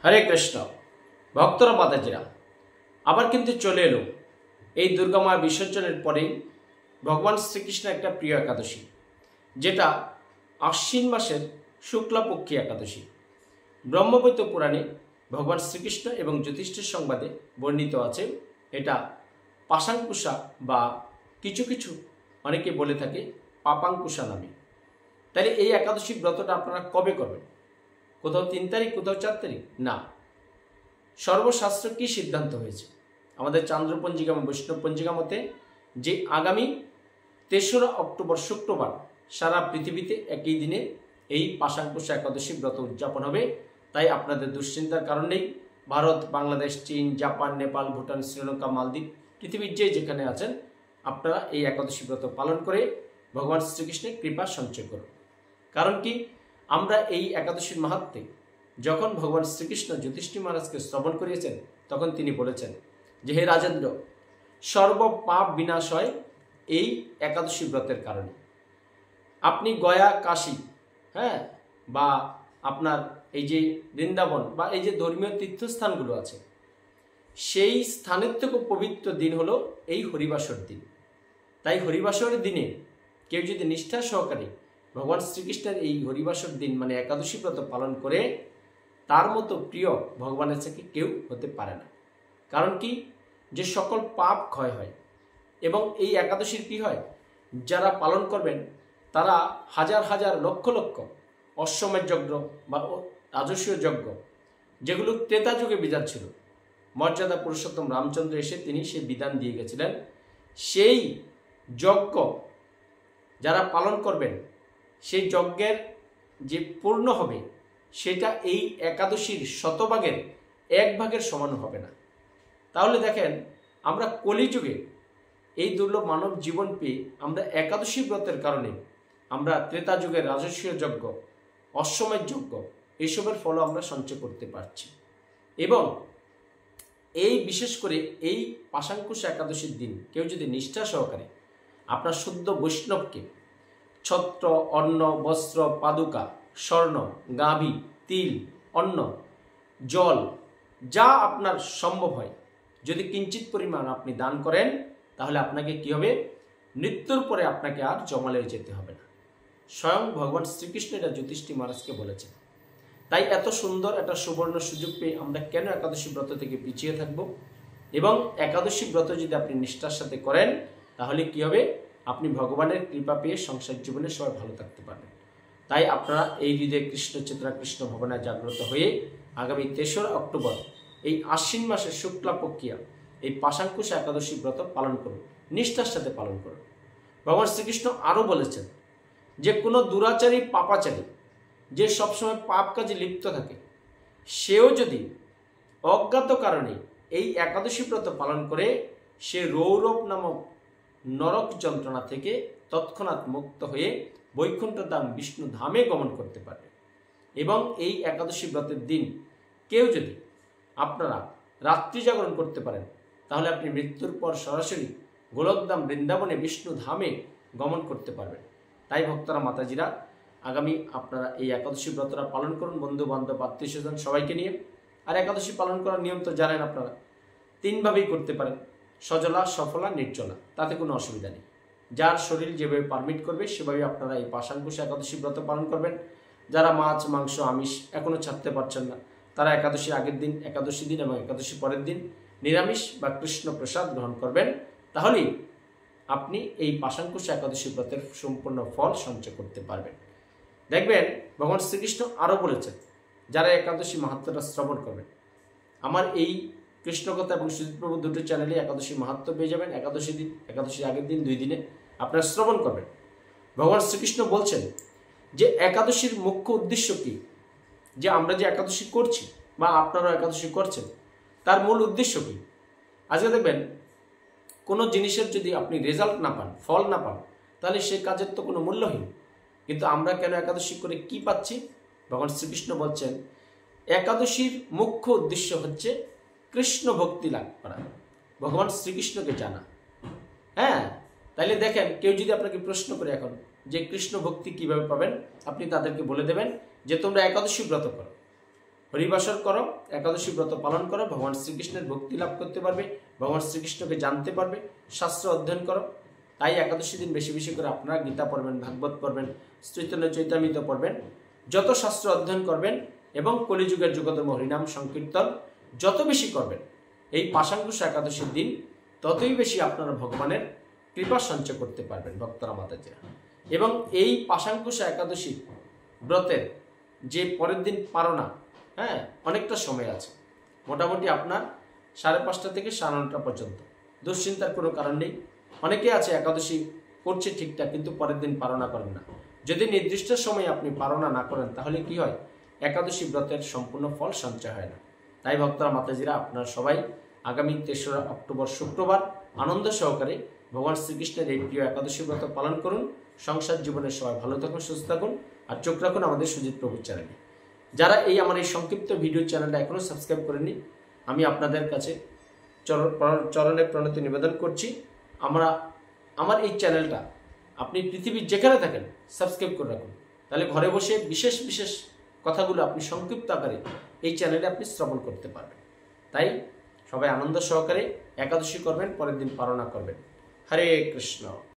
হরে কৃষ্ণ ভক্তরা মাতাজিরা আবার কিন্তু চলে এলো এই দুর্গা মার বিসর্জনের পরেই ভগবান শ্রীকৃষ্ণ একটা প্রিয় একাদশী, যেটা আশ্বিন মাসের শুক্লাপক্ষী একাদশী। ব্রহ্মবৈত পুরাণে ভগবান শ্রীকৃষ্ণ এবং যুধিষ্ঠির সংবাদে বর্ণিত আছে। এটা পাশাঙ্কুশা বা কিছু কিছু অনেকে বলে থাকে পাপাঙ্কুশা নামে। তাহলে এই একাদশী ব্রতটা আপনারা কবে করবেন? কোথাও 3 তারিখ, কোথাও 4 তারিখ না। সর্বশাস্ত্র কি সিদ্ধান্ত হয়েছে আমাদের চান্দ্র পঞ্জিকা এবং বৈষ্ণব পঞ্জিকা মতে যে আগামী 3রা অক্টোবর শুক্রবার সারা পৃথিবীতে একই দিনে এই পাশাঙ্কুশা একাদশী ব্রত উদযাপন হবে। তাই আপনাদের দুশ্চিন্তার কারণ নেই। ভারত, বাংলাদেশ, চীন, জাপান, নেপাল, ভুটান, শ্রীলঙ্কা, মালদ্বীপ, পৃথিবীর যেখানে আছেন আপনারা এই একাদশী ব্রত পালন করে ভগবান শ্রীকৃষ্ণের কৃপা সঞ্চয় করুন। কারণ কি, আমরা এই একাদশীর মাহাত্ম্যে যখন ভগবান শ্রীকৃষ্ণ যুধিষ্ঠির মহারাজকে শ্রবণ করিয়েছেন তখন তিনি বলেছেন যে হে রাজেন্দ্র, সর্ব পাপ বিনাশ হয় এই একাদশী ব্রতের কারণে। আপনি গয়া, কাশী, বা আপনার এই যে বৃন্দাবন বা এই যে ধর্মীয় তীর্থস্থানগুলো আছে, সেই স্থানের থেকেও পবিত্র দিন হলো এই হরিবাসর দিন। তাই হরিবাসরের দিনে কেউ যদি নিষ্ঠা সহকারে ভগবান শ্রীকৃষ্ণের এই হরিবাসর দিন মানে একাদশী ব্রত পালন করে, তার মতো প্রিয় ভগবানের থেকে কেউ হতে পারে না। কারণ কি, যে সকল পাপ ক্ষয় হয় এবং এই একাদশীর কি হয়, যারা পালন করবেন তারা হাজার হাজার লক্ষ লক্ষ অশ্বমেধ যজ্ঞ বা রাজস্বীয় যজ্ঞ, যেগুলো ত্রেতা যুগে বিধান ছিল, মর্যাদা পুরুষোত্তম রামচন্দ্র এসে তিনি সেই বিধান দিয়ে গেছিলেন। সেই যজ্ঞ যারা পালন করবেন, সেই যজ্ঞের যে পূর্ণ হবে সেটা এই একাদশীর শতভাগের 1 ভাগের সমান হবে না। তাহলে দেখেন, আমরা কলিযুগে এই দুর্লভ মানব জীবন পেয়ে আমরা একাদশী ব্রতের কারণে আমরা ত্রেতা যুগের রাজস্বীয় যজ্ঞ, অশ্বমেধ যজ্ঞ এইসবের ফলও আমরা সঞ্চয় করতে পারছি। এবং এই বিশেষ করে এই পাশাঙ্কুশা একাদশীর দিন কেউ যদি নিষ্ঠা সহকারে আপনার শুদ্ধ বৈষ্ণবকে ছত্র, অন্ন, বস্ত্র, পাদুকা, স্বর্ণ, গাভী, তিল, অন্ন, জল যা আপনার সম্ভব হয়, যদি কিঞ্চিত পরিমাণ আপনি দান করেন, তাহলে আপনাকে কি হবে, মৃত্যুর পরে আপনাকে আর জমালয়ে যেতে হবে না। স্বয়ং ভগবান শ্রীকৃষ্ণ এটা যুধিষ্ঠির মহারাজকে বলেছেন। তাই এত সুন্দর একটা সুবর্ণ সুযোগ পেয়ে আমরা কেন একাদশী ব্রত থেকে পিছিয়ে থাকব? এবং একাদশী ব্রত যদি আপনি নিষ্ঠার সাথে করেন, তাহলে কি হবে, আপনি ভগবানের কৃপা পেয়ে সংসার জীবনে সবাই ভালো থাকতে পারবেন। তাই আপনারা এই হৃদয়ে কৃষ্ণ চেতনা, কৃষ্ণ ভাবনায় জাগ্রত হয়ে আগামী 3রা অক্টোবর এই আশ্বিন মাসের শুক্লাপক্ষিয়া এই পাশাঙ্কুশা একাদশী ব্রত পালন করুন, নিষ্ঠার সাথে পালন করুন। ভগবান শ্রীকৃষ্ণ আরও বলেছেন যে কোনো দুরাচারী, পাপাচারী, যে সবসময় পাপ কাজে লিপ্ত থাকে, সেও যদি অজ্ঞাত কারণে এই একাদশী ব্রত পালন করে, সে রৌরব নামক নরক যন্ত্রণা থেকে তৎক্ষণাৎ মুক্ত হয়ে বৈকুণ্ঠ ধাম বিষ্ণু ধামে গমন করতে পারবে। এবং এই একাদশী ব্রতের দিন কেউ যদি আপনারা রাত্রি জাগরণ করতে পারেন, তাহলে আপনি মৃত্যুর পর সরাসরি গোলকধাম বৃন্দাবনে বিষ্ণু ধামে গমন করতে পারবেন। তাই ভক্তরা মাতাজিরা, আগামী আপনারা এই একাদশী ব্রতটা পালন করুন বন্ধু বান্ধব, আত্মীয় স্বজন সবাইকে নিয়ে। আর একাদশী পালন করার নিয়ম তো জানেন আপনারা, 3 ভাবেই করতে পারেন, সজলা, সফলা, নির্জলা, তাতে কোনো অসুবিধা নেই। যার শরীর যেভাবে পারমিট করবে সেভাবে আপনারা এই পাশাঙ্কুশা একাদশী ব্রত পালন করবেন। যারা মাছ, মাংস, আমিষ এখনও ছাড়তে পারছেন না, তারা একাদশী আগের দিন, একাদশী দিন এবং একাদশী পরের দিন নিরামিষ বা কৃষ্ণ প্রসাদ গ্রহণ করবেন। তাহলেই আপনি এই পাশাঙ্কুশা একাদশী ব্রতের সম্পূর্ণ ফল সঞ্চয় করতে পারবেন। দেখবেন ভগবান শ্রীকৃষ্ণ আরও বলেছেন, যারা একাদশী মাহাত্ম্যটা শ্রবণ করবেন, আমার এই কৃষ্ণকথা এবং সুজিত প্রভু দুটো চ্যানেলে একাদশী মাহাত্ম্য পেয়ে যাবেন। একাদশী দিন, একাদশী আগের দিন, 2 দিনে আপনারা শ্রবণ করবেন। ভগবান শ্রীকৃষ্ণ বলছেন যে একাদশীর মুখ্য উদ্দেশ্য কি, যে আমরা যে একাদশী করছি বা আপনারাও একাদশী করছেন, তার মূল উদ্দেশ্য কি। আজকে দেখবেন কোনো জিনিসের যদি আপনি রেজাল্ট না পান, ফল না পান, তাহলে সে কাজের তো কোনো মূল্যহীন। কিন্তু আমরা কেন একাদশী করে কি পাচ্ছি? ভগবান শ্রীকৃষ্ণ বলছেন একাদশীর মুখ্য উদ্দেশ্য হচ্ছে কৃষ্ণ ভক্তি লাভ করা, ভগবান শ্রীকৃষ্ণকে জানা। তাইলে দেখেন, কেউ যদি আপনাকে প্রশ্ন করে এখন যে কৃষ্ণ ভক্তি কিভাবে পাবেন, আপনি তাদেরকে বলে দেবেন যে তোমরা একাদশী ব্রত করো। হরিবাসর করো, একাদশী ব্রত পালন করো, ভগবান শ্রীকৃষ্ণের ভক্তি লাভ করতে পারবে, ভগবান শ্রীকৃষ্ণকে জানতে পারবে, শাস্ত্র অধ্যয়ন করো। তাই একাদশী দিন বেশি বেশি করে আপনারা গীতা পড়বেন, ভাগবত পড়বেন, চৈতন্য চৈতামৃত পড়বেন। যত শাস্ত্র অধ্যয়ন করবেন এবং কলিযুগের যুগধর্ম হরিনাম সংকীর্তন যত বেশি করবেন এই পাশাঙ্কুশ একাদশীর দিন, ততই বেশি আপনারা ভগবানের কৃপা সঞ্চয় করতে পারবেন ভক্তরা মাতাজিরা। এবং এই পাশাঙ্কুশ একাদশী ব্রতের যে পরের দিন পারনা, অনেকটা সময় আছে, মোটামুটি আপনার 5:30 থেকে 9:30 পর্যন্ত। দুশ্চিন্তার কোনো কারণ নেই। অনেকে আছে একাদশী করছে ঠিকঠাক, কিন্তু পরের দিন পারনা করেন না। যদি নির্দিষ্ট সময়ে আপনি পারনা না করেন তাহলে কি হয়, একাদশী ব্রতের সম্পূর্ণ ফল সঞ্চয় হয় না। তাই ভক্তরা মাতাজিরা, আপনারা সবাই আগামী 3রা অক্টোবর শুক্রবার আনন্দ সহকারে ভগবান শ্রীকৃষ্ণের এই প্রিয় একাদশী ব্রত পালন করুন। সংসার জীবনে সবাই ভালো থাকুন, সুস্থ থাকুন, আর চোখ রাখুন আমাদের সুজিত প্রভুর চ্যানেলে। যারা আমার এই সংক্ষিপ্ত ভিডিও চ্যানেলটা এখনও সাবস্ক্রাইব করেননি, আমি আপনাদের কাছে চরণে প্রণতি নিবেদন করছি। আমার এই চ্যানেলটা আপনি পৃথিবীর যেখানে থাকেন সাবস্ক্রাইব করে রাখুন, তাহলে ঘরে বসে বিশেষ বিশেষ কথাগুলো আপনি সংক্ষিপ্ত আকারে এই চ্যানেলে আপনি শ্রবণ করতে পারবেন। তাই সবাই আনন্দ সহকারে একাদশী করবেন, পরের দিন পালনা করবেন। হরে কৃষ্ণ।